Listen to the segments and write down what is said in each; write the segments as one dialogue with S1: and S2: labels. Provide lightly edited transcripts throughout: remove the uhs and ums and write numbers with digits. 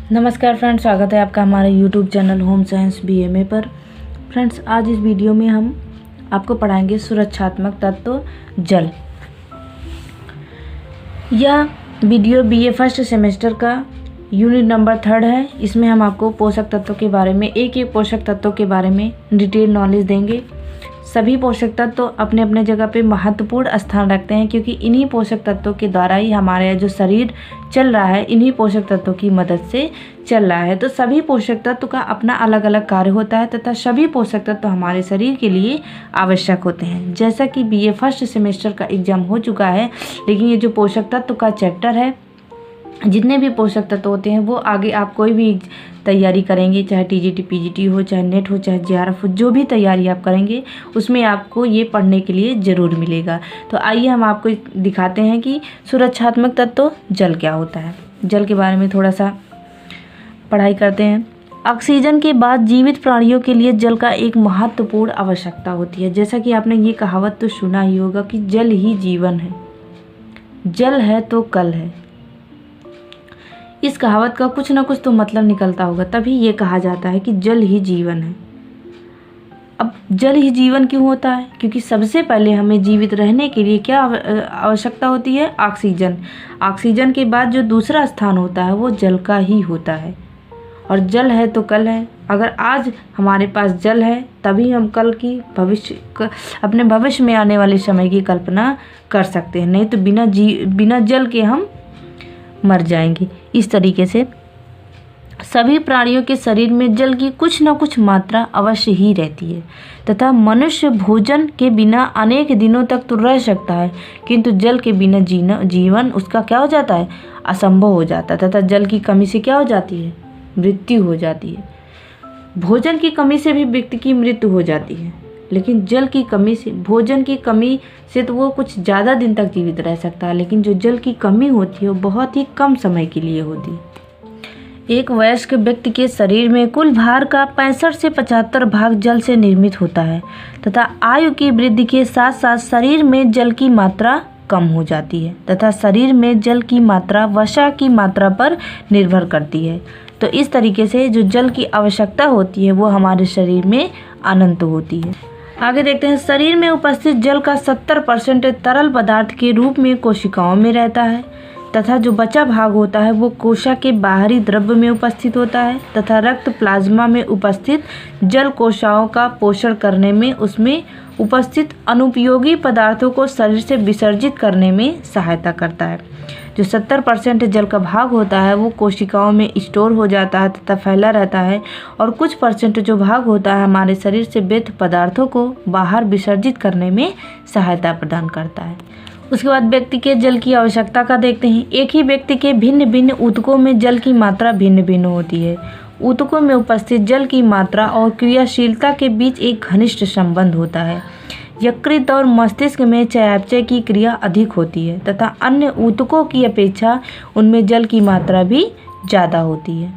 S1: नमस्कार फ्रेंड्स, स्वागत है आपका हमारे YouTube channel home science BMA पर। फ्रेंड्स, आज इस वीडियो में हम आपको पढ़ाएंगे सुरक्षात्मक तत्व जल। यह वीडियो BA फर्स्ट सेमेस्टर का यूनिट नंबर 3 है। इसमें हम आपको पोषक तत्वों के बारे में एक पोषक तत्वों के बारे में डिटेल नॉलेज देंगे। सभी पोषक तत्व अपने अपने जगह पे महत्वपूर्ण स्थान रखते हैं, क्योंकि इन्हीं पोषक तत्वों के द्वारा ही हमारा जो शरीर चल रहा है, इन्हीं पोषक तत्वों की मदद से चल रहा है। तो सभी पोषक तत्व का अपना अलग अलग कार्य होता है तथा सभी पोषक तत्व हमारे शरीर के लिए आवश्यक होते हैं। जैसा कि BA फर्स्ट सेमेस्टर का एग्जाम हो चुका है, लेकिन ये जो पोषक तत्व का चैप्टर है, जितने भी पोषक तत्व होते हैं वो आगे आप कोई भी तैयारी करेंगे, चाहे TGT PGT हो, चाहे नेट हो, चाहे JRF हो, जो भी तैयारी आप करेंगे उसमें आपको ये पढ़ने के लिए ज़रूर मिलेगा। तो आइए हम आपको दिखाते हैं कि सुरक्षात्मक तत्व जल क्या होता है। जल के बारे में थोड़ा सा पढ़ाई करते हैं। ऑक्सीजन के बाद जीवित प्राणियों के लिए जल का एक महत्वपूर्ण आवश्यकता होती है। जैसा कि आपने ये कहावत तो सुना ही होगा कि जल ही जीवन है, जल है तो कल है। इस कहावत का कुछ ना कुछ तो मतलब निकलता होगा, तभी ये कहा जाता है कि जल ही जीवन है। अब जल ही जीवन क्यों होता है? क्योंकि सबसे पहले हमें जीवित रहने के लिए क्या आवश्यकता होती है? ऑक्सीजन। ऑक्सीजन के बाद जो दूसरा स्थान होता है वो जल का ही होता है। और जल है तो कल है। अगर आज हमारे पास जल है तभी हम कल की अपने भविष्य में आने वाले समय की कल्पना कर सकते हैं, नहीं तो बिना जल के हम मर जाएंगे। इस तरीके से सभी प्राणियों के शरीर में जल की कुछ न कुछ मात्रा अवश्य ही रहती है तथा मनुष्य भोजन के बिना अनेक दिनों तक तो रह सकता है, किंतु जल के बिना जीवन उसका क्या हो जाता है? असंभव हो जाता है। तथा जल की कमी से क्या हो जाती है? मृत्यु हो जाती है। भोजन की कमी से भी व्यक्ति की मृत्यु हो जाती है, लेकिन जल की कमी से, भोजन की कमी से तो वो कुछ ज़्यादा दिन तक जीवित रह सकता है, लेकिन जो जल की कमी होती है वो बहुत ही कम समय के लिए होती है। एक वयस्क व्यक्ति के शरीर में कुल भार का 65 से 75 भाग जल से निर्मित होता है तथा आयु की वृद्धि के साथ साथ शरीर में जल की मात्रा कम हो जाती है तथा शरीर में जल की मात्रा वसा की मात्रा पर निर्भर करती है। तो इस तरीके से जो जल की आवश्यकता होती है वो हमारे शरीर में अनंत होती है। आगे देखते हैं। शरीर में उपस्थित जल का 70% तरल पदार्थ के रूप में कोशिकाओं में रहता है तथा जो बचा भाग होता है वो कोशिका के बाहरी द्रव्य में उपस्थित होता है तथा रक्त प्लाज्मा में उपस्थित जल कोशिकाओं का पोषण करने में, उसमें उपस्थित अनुपयोगी पदार्थों को शरीर से विसर्जित करने में सहायता करता है। जो 70% जल का भाग होता है वो कोशिकाओं में स्टोर हो जाता है तथा फैला रहता है, और कुछ परसेंट जो भाग होता है हमारे शरीर से व्यर्थ पदार्थों को बाहर विसर्जित करने में सहायता प्रदान करता है। उसके बाद व्यक्ति के जल की आवश्यकता का देखते हैं। एक ही व्यक्ति के भिन्न भिन्न ऊतकों में जल की मात्रा भिन्न भिन्न होती है। ऊतकों में उपस्थित जल की मात्रा और क्रियाशीलता के बीच एक घनिष्ठ संबंध होता है। यकृत और मस्तिष्क में चयापचय की क्रिया अधिक होती है तथा अन्य ऊतकों की अपेक्षा उनमें जल की मात्रा भी ज़्यादा होती है।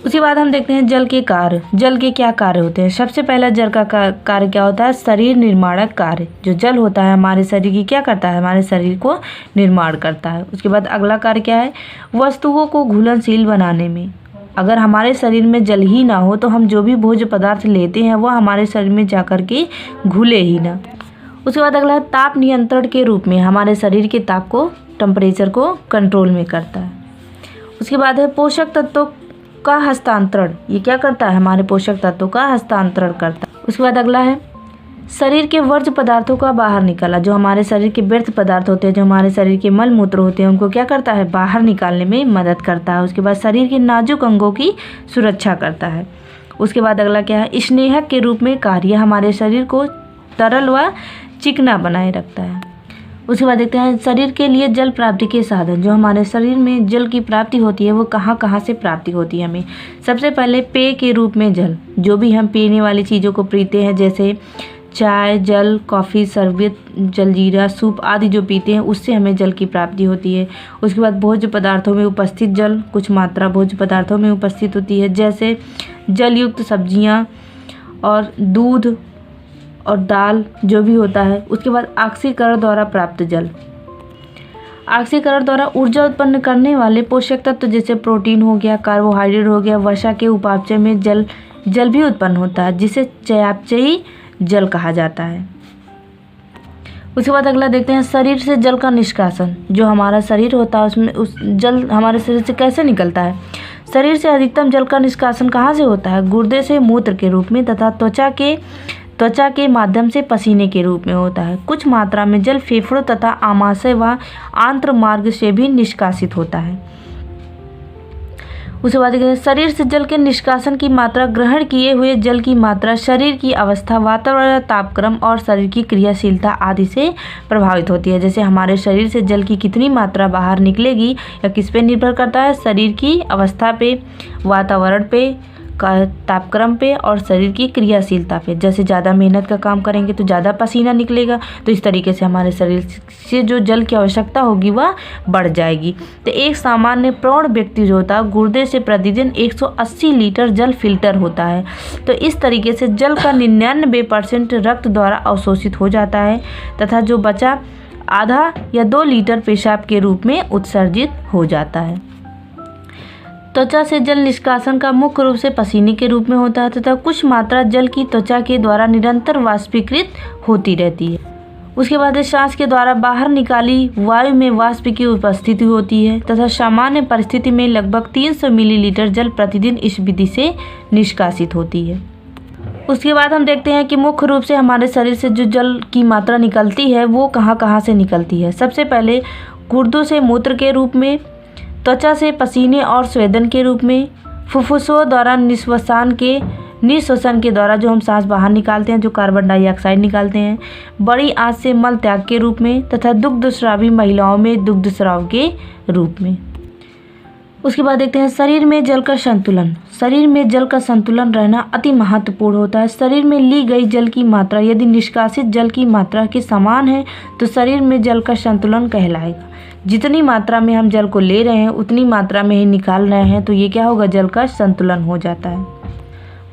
S1: उसके बाद हम देखते हैं जल के कार्य। जल के क्या कार्य होते हैं? सबसे पहला जल का कार्य क्या होता है? शरीर निर्माणक कार्य। जो जल होता है हमारे शरीर की क्या करता है? हमारे शरीर को निर्माण करता है। उसके बाद अगला कार्य क्या है? वस्तुओं को घुलनशील बनाने में। अगर हमारे शरीर में जल ही ना हो तो हम जो भी भोज्य पदार्थ लेते हैं वो हमारे शरीर में जाकर के घुले ही ना। उसके बाद अगला है ताप नियंत्रण के रूप में, हमारे शरीर के ताप को, टेम्परेचर को कंट्रोल में करता है। उसके बाद है पोषक तत्वों का हस्तांतरण। ये क्या करता है? हमारे पोषक तत्वों का हस्तांतरण करता है। उसके बाद अगला है शरीर के वर्ज्य पदार्थों का बाहर निकाला। जो हमारे शरीर के व्यर्थ पदार्थ होते हैं, जो हमारे शरीर के मल मूत्र होते हैं, उनको क्या करता है? बाहर निकालने में मदद करता है। उसके बाद शरीर के नाजुक अंगों की सुरक्षा करता है। उसके बाद अगला क्या है? स्नेहक के रूप में कार्य, हमारे शरीर को तरल व चिकना बनाए रखता है। उसके बाद देखते हैं शरीर के लिए जल प्राप्ति के साधन। जो हमारे शरीर में जल की प्राप्ति होती है वो कहाँ कहाँ से प्राप्ति होती है हमें? सबसे पहले पेय के रूप में जल। जो भी हम पीने वाली चीज़ों को पीते हैं, जैसे चाय, जल, कॉफ़ी, शरबत, जलजीरा, सूप आदि जो पीते हैं, उससे हमें जल की प्राप्ति होती है। उसके बाद भोज्य पदार्थों में उपस्थित जल, कुछ मात्रा भोज्य पदार्थों में उपस्थित होती है, जैसे जलयुक्त सब्जियाँ और दूध और दाल जो भी होता है। उसके बाद ऑक्सीकरण द्वारा प्राप्त जल। ऑक्सीकरण द्वारा ऊर्जा उत्पन्न करने वाले पोषक तत्व जैसे प्रोटीन हो गया, कार्बोहाइड्रेट हो गया, वसा के उपापचय में जल भी उत्पन्न होता है, जिसे चयापचयी जल कहा जाता है। उसके बाद अगला देखते हैं शरीर से जल का निष्कासन। जो हमारा शरीर होता है उसमें उस जल हमारे शरीर से कैसे निकलता है। शरीर से अधिकतम जल का निष्कासन कहाँ से होता है? गुर्दे से मूत्र के रूप में तथा त्वचा के माध्यम से पसीने के रूप में होता है। कुछ मात्रा में जल फेफड़ों तथा आमाशय व आंत्र मार्ग से भी निष्कासित होता है। उसके बाद देखते हैं शरीर से जल के निष्कासन की मात्रा ग्रहण किए हुए जल की मात्रा शरीर की अवस्था, वातावरण, तापक्रम और शरीर की क्रियाशीलता आदि से प्रभावित होती है। जैसे हमारे शरीर से जल की कितनी मात्रा बाहर निकलेगी या किस पे निर्भर करता है? शरीर की अवस्था पे, वातावरण पे, तापक्रम पे और शरीर की क्रियाशीलता पे। जैसे ज़्यादा मेहनत का काम करेंगे तो ज़्यादा पसीना निकलेगा, तो इस तरीके से हमारे शरीर से जो जल की आवश्यकता होगी वह बढ़ जाएगी। तो एक सामान्य प्रौढ़ व्यक्ति जो होता है गुर्दे से प्रतिदिन 180 लीटर जल फिल्टर होता है। तो इस तरीके से जल का 99% रक्त द्वारा अवशोषित हो जाता है तथा जो बचा आधा या 2 लीटर पेशाब के रूप में उत्सर्जित हो जाता है। त्वचा से जल निष्कासन का मुख्य रूप से पसीने के रूप में होता है तथा कुछ मात्रा जल की त्वचा के द्वारा निरंतर वाष्पीकृत होती रहती है। उसके बाद सांस के द्वारा बाहर निकाली वायु में वाष्प की उपस्थिति होती है तथा सामान्य परिस्थिति में लगभग 300 मिलीलीटर जल प्रतिदिन इस विधि से निष्कासित होती है। उसके बाद हम देखते हैं कि मुख्य रूप से हमारे शरीर से जो जल की मात्रा निकलती है वो कहाँ कहाँ से निकलती है। सबसे पहले गुर्दों से मूत्र के रूप में, त्वचा से पसीने और स्वेदन के रूप में, फुफ्फुसों द्वारा निःश्वसन के द्वारा जो हम सांस बाहर निकालते हैं, जो कार्बन डाइऑक्साइड निकालते हैं, बड़ी आंत से मल त्याग के रूप में तथा दुग्धस्रावी महिलाओं में दुग्ध स्राव के रूप में। उसके बाद देखते हैं शरीर में जल का संतुलन। शरीर में जल का संतुलन रहना अति महत्वपूर्ण होता है। शरीर में ली गई जल की मात्रा यदि निष्कासित जल की मात्रा के समान है तो शरीर में जल का संतुलन कहलाएगा। जितनी मात्रा में हम जल को ले रहे हैं उतनी मात्रा में ही निकाल रहे हैं, तो ये क्या होगा? जल का संतुलन हो जाता है।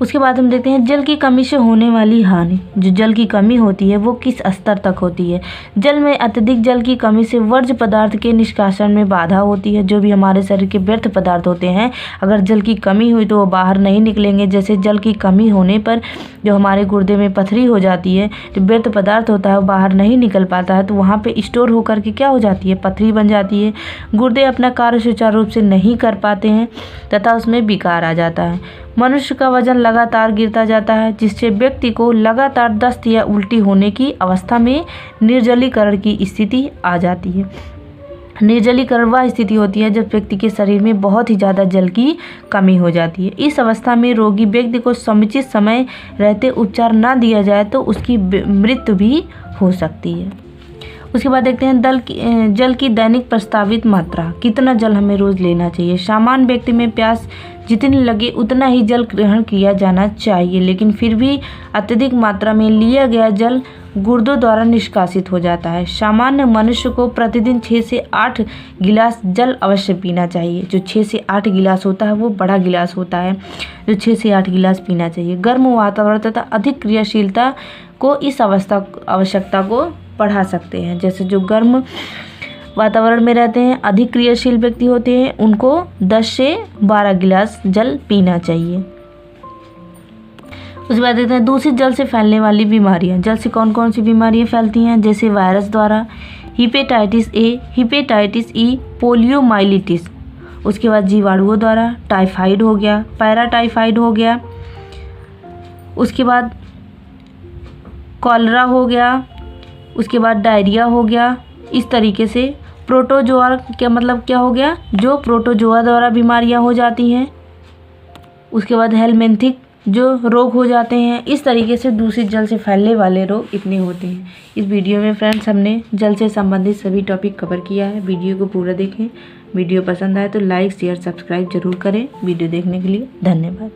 S1: उसके बाद हम देखते हैं जल की कमी से होने वाली हानि। जो जल की कमी होती है वो किस स्तर तक होती है? जल में अत्यधिक जल की कमी से वर्ज्य पदार्थ के निष्कासन में बाधा होती है। जो भी हमारे शरीर के व्यर्थ पदार्थ होते हैं, अगर जल की कमी हुई तो वो बाहर नहीं निकलेंगे। जैसे जल की कमी होने पर जो हमारे गुर्दे में पथरी हो जाती है, जो व्यर्थ पदार्थ होता है वो बाहर नहीं निकल पाता है, तो वहाँ पर स्टोर होकर के क्या हो जाती है? पथरी बन जाती है। गुर्दे अपना कार्य सुचारू रूप से नहीं कर पाते हैं तथा उसमें विकार आ जाता है। मनुष्य का वजन लगातार गिरता जाता है, जिससे व्यक्ति को लगातार दस्त या उल्टी होने की अवस्था में निर्जलीकरण की स्थिति आ जाती है। निर्जलीकरण वह स्थिति होती है जब व्यक्ति के शरीर में बहुत ही ज़्यादा जल की कमी हो जाती है। इस अवस्था में रोगी व्यक्ति को समुचित समय रहते उपचार न दिया जाए तो उसकी मृत्यु भी हो सकती है। उसके बाद देखते हैं जल की दैनिक प्रस्तावित मात्रा। कितना जल हमें रोज़ लेना चाहिए? सामान्य व्यक्ति में प्यास जितनी लगे उतना ही जल ग्रहण किया जाना चाहिए, लेकिन फिर भी अत्यधिक मात्रा में लिया गया जल गुर्दों द्वारा निष्कासित हो जाता है। सामान्य मनुष्य को प्रतिदिन 6 से 8 गिलास जल अवश्य पीना चाहिए। जो 6 से 8 गिलास होता है वो बड़ा गिलास होता है, जो 6 से 8 गिलास पीना चाहिए। गर्म वातावरण तथा अधिक क्रियाशीलता को इस आवश्यकता को बढ़ा सकते हैं। जैसे जो गर्म वातावरण में रहते हैं, अधिक क्रियाशील व्यक्ति होते हैं, उनको 10 से 12 गिलास जल पीना चाहिए। उसके बाद देखते हैं दूषित जल से फैलने वाली बीमारियां। जल से कौन कौन सी बीमारियां फैलती हैं? जैसे वायरस द्वारा, hepatitis A, hepatitis E, poliomyelitis. उसके बाद जीवाणुओं द्वारा, टाइफाइड हो गया, पैराटाइफाइड हो गया। उसके बाद कॉलरा हो गया। उसके बाद डायरिया हो गया। इस तरीके से प्रोटोजोआ क्या मतलब क्या हो गया? जो प्रोटोजोआ द्वारा बीमारियां हो जाती हैं। उसके बाद हेलमिंथिक जो रोग हो जाते हैं। इस तरीके से दूषित जल से फैलने वाले रोग इतने होते हैं। इस वीडियो में फ्रेंड्स हमने जल से संबंधित सभी टॉपिक कवर किया है। वीडियो को पूरा देखें। वीडियो पसंद आए तो लाइक, शेयर, सब्सक्राइब जरूर करें। वीडियो देखने के लिए धन्यवाद।